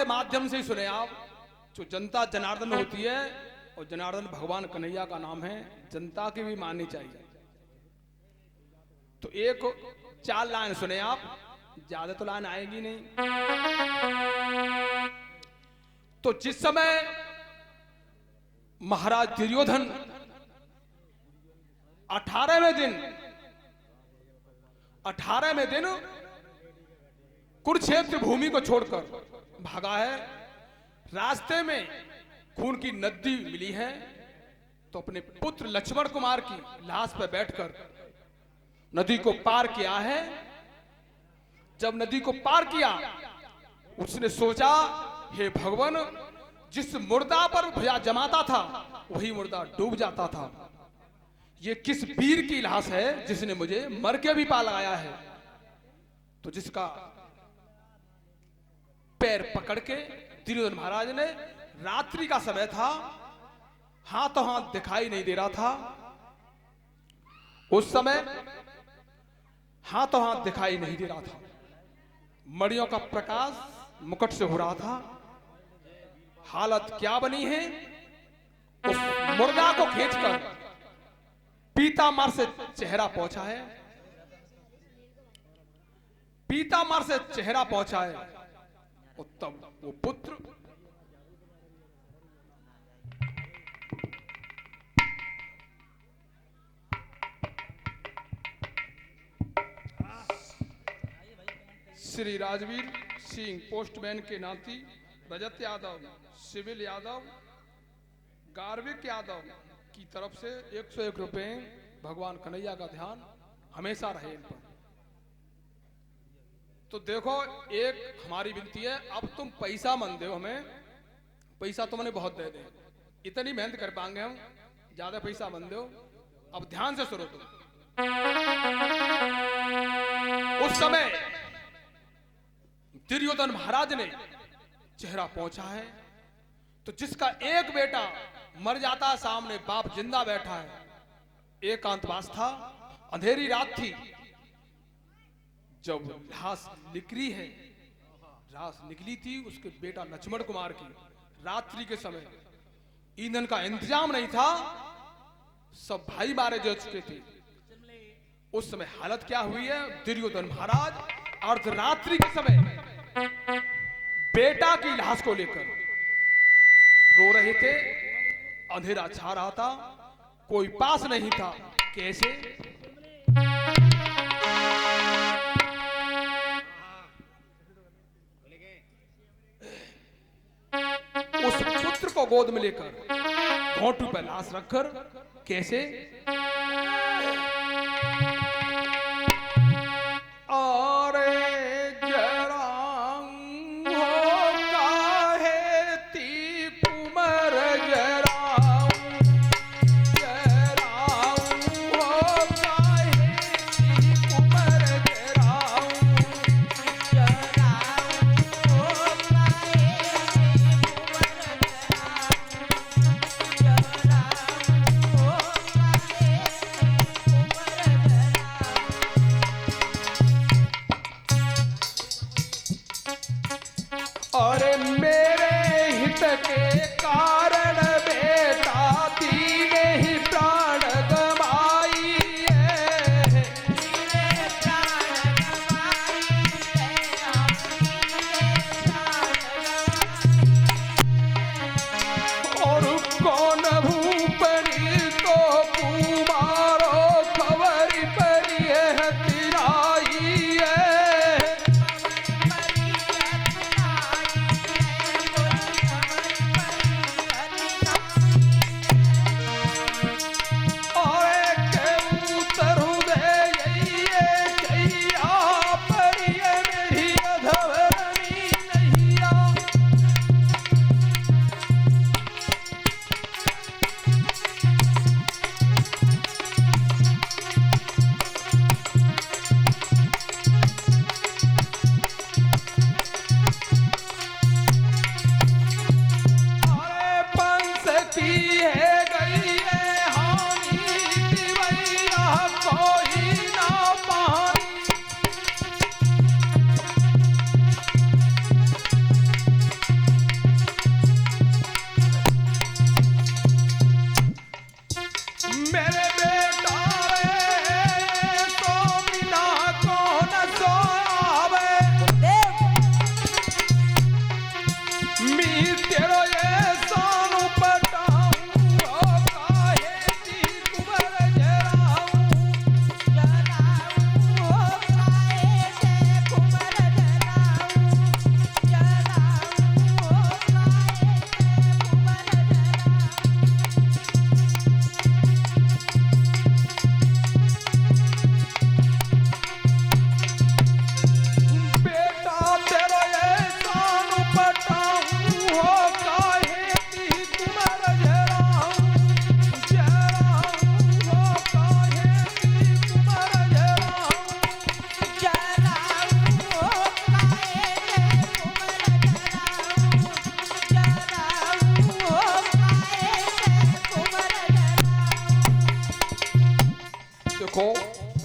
के माध्यम से ही सुने आप। जो जनता जनार्दन होती है, और जनार्दन भगवान कन्हैया का नाम है, जनता की भी माननी चाहिए। तो एक 4 लाइन सुने आप, ज्यादा तो लाइन आएगी नहीं। तो जिस समय महाराज दुर्योधन 18वें दिन कुरुक्षेत्र भूमि को छोड़कर भागा है। रास्ते में खून की नदी मिली है, तो अपने पुत्र लक्ष्मण कुमार की लाश पर बैठकर नदी को पार किया है। जब नदी को पार किया, उसने सोचा, हे भगवान, जिस मुर्दा पर भुजा जमाता था वही मुर्दा डूब जाता था। ये किस वीर की लाश है जिसने मुझे मर के भी पा लगाया है। तो जिसका पैर पकड़ के दुर्योधन महाराज ने, रात्रि का समय था, हाथों हाथ दिखाई नहीं दे रहा था। उस समय हाथों हाथ दिखाई नहीं दे रहा था, मड़ियों का प्रकाश मुकुट से हो रहा था। हालत क्या बनी है, उस मुर्दा को खींचकर पीताम्बर से चेहरा पहुंचा है, पीताम्बर से चेहरा पहुंचा है। और तब वो पुत्र श्री राजवीर सिंह पोस्टमैन के नाती रजत यादव, सिविल यादव, गार्विक यादव की तरफ से 101 रुपए भगवान कन्हैया का ध्यान हमेशा रहे इन पर। तो देखो, एक हमारी विनती है, अब तुम पैसा मन दो हमें, पैसा तुमने बहुत दे दे, इतनी मेहनत कर पाएंगे हम, ज्यादा पैसा मन दो। अब ध्यान से सुनो तुम। उस समय दुर्योधन महाराज ने चेहरा पहुंचा है, तो जिसका एक बेटा मर जाता है, सामने बाप जिंदा बैठा है, एकांतवास था, अंधेरी रात थी। जब लाश निकली है, लाश निकली थी उसके बेटा लक्ष्मण कुमार की, रात्रि के समय ईंधन का इंतजाम नहीं था, सब भाई मारे जा चुके थे। उस समय हालत क्या हुई है, दुर्योधन महाराज अर्धरात्रि के समय बेटा की लाश को लेकर रो रहे थे। अंधेरा छा रहा था, कोई पास नहीं था। कैसे? उस पुत्र को गोद में लेकर घोंटू पर लाश रखकर, कैसे?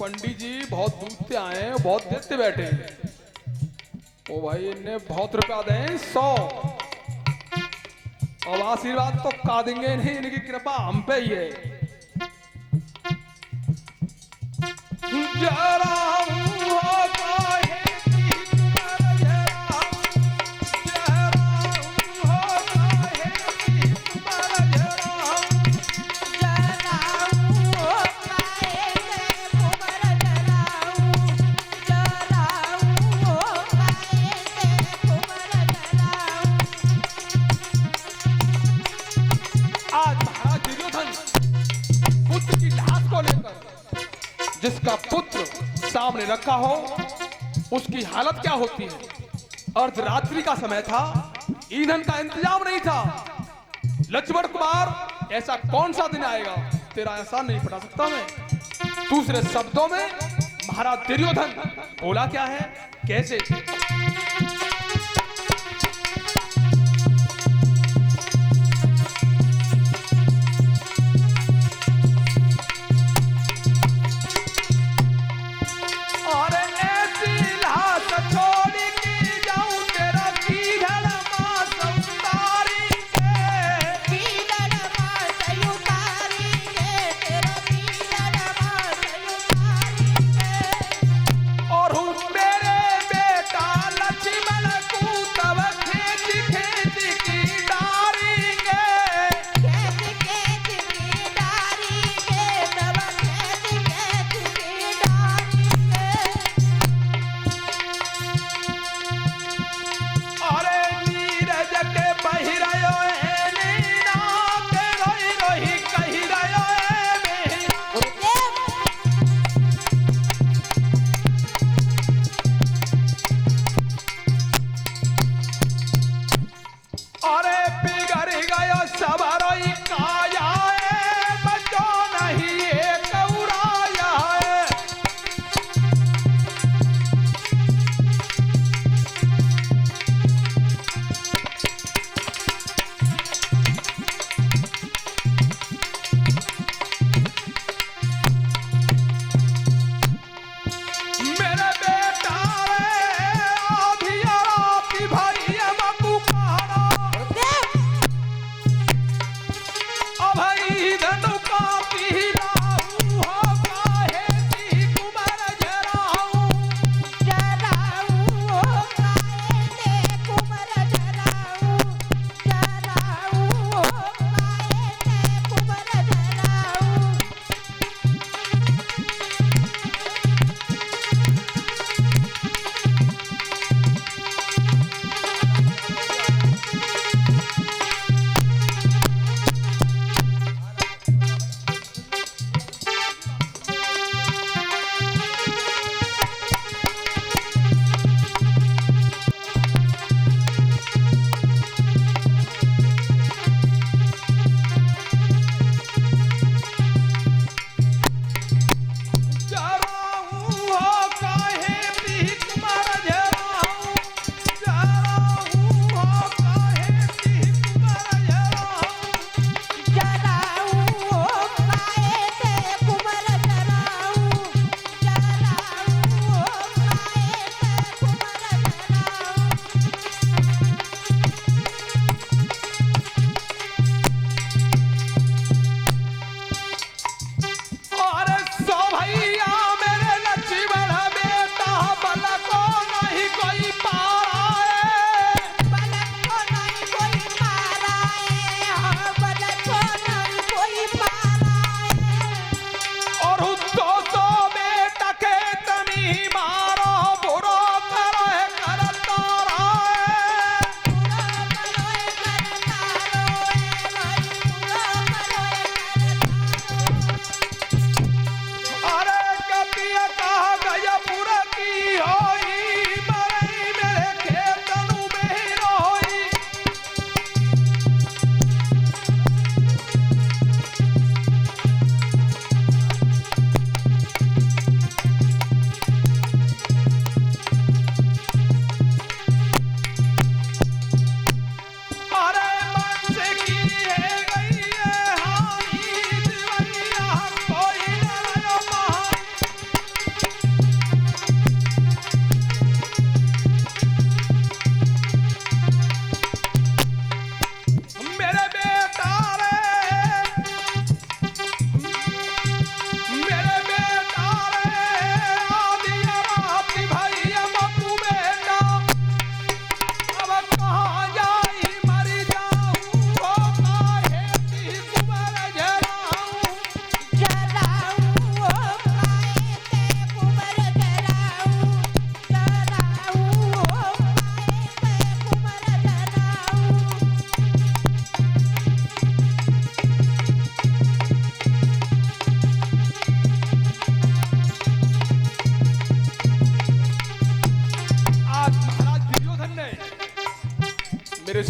पंडित जी बहुत दूर से आए हैं, बहुत देर से बैठे हैं। ओ भाई इन्हें बहुत रुपया दें 100। अब आशीर्वाद तो का देंगे नहीं, इनकी कृपा हम पे ही है। जरा जिसका पुत्र सामने रखा हो उसकी हालत क्या होती है। अर्धरात्रि का समय था, ईंधन का इंतजाम नहीं था। लक्ष्मण कुमार ऐसा कौन सा दिन आएगा तेरा एहसान नहीं पटा सकता मैं। दूसरे शब्दों में महाराज दुर्योधन बोला क्या है, कैसे।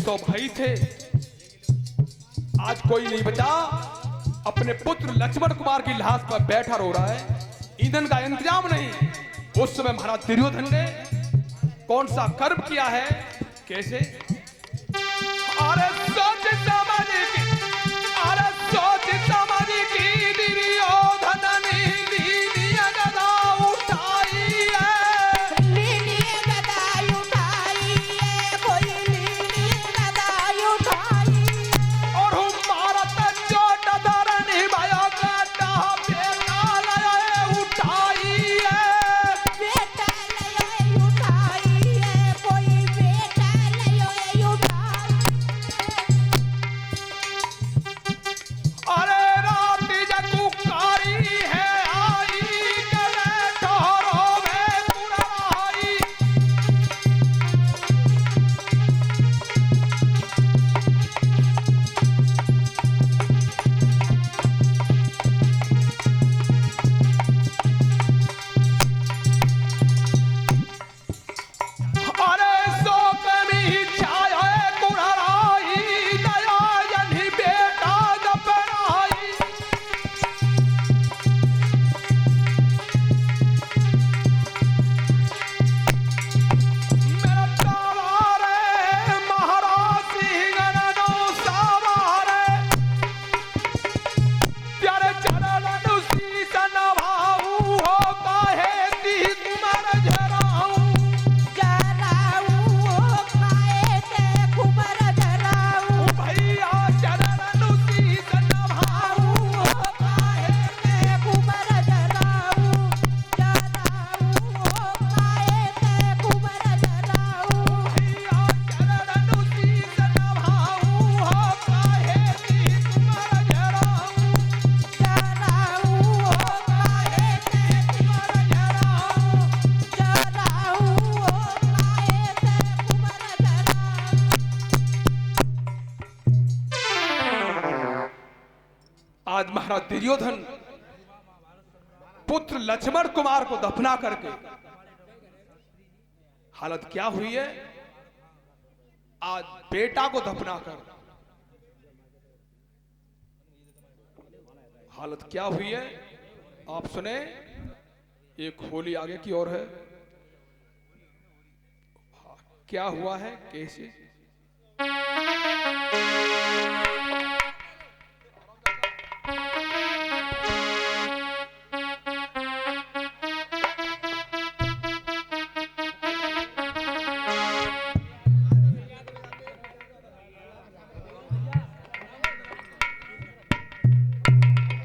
100 भाई थे, आज कोई नहीं बचा। अपने पुत्र लक्ष्मण कुमार की लाश पर बैठा रो रहा है, ईंधन का इंतजाम नहीं। उस समय महाराज दुर्योधन ने कौन सा कर्म किया है, कैसे? अरे सोच समझ की, अरे सोच समझ की दुर्योधन ने लीलिया गदा उठाई है, लीलिया गदा उठाई है, कोई लीलिया गदा उठाई है। और मारत चोट धरनी भयो गदा बेटा लय उठाई है, बेटा लयो उठाई है, कोई बेटा लयो उठाई अरे रात जकुकारी है आई, गले ठहरो में पुराई। अरे शोक में छाया कुराई, दया यही बेटा दपराई। मेरा तावारे महाराज सिंह नो सावारे, प्यारे चरण शीस नभाऊ हो, काहे ती कुमार झराऊ। जराऊ खाए ते कुबर जराऊ भैया चरण शीस नभाऊ, खाए ते कुबर जराऊ जराऊ खाए ते कुबर जराऊ भैया चरण शीस नभाऊ, काहे ती कुमार झराऊ। जराऊ खाए ते कुबर जराऊ जराऊ खाए ते कुबर जराऊ। आज महाराज दुर्योधन पुत्र लक्ष्मण कुमार को दफना करके हालत क्या हुई है, आज बेटा को दफना कर हालत क्या हुई है, आप सुने। एक होली आगे की ओर है, क्या हुआ है, कैसे?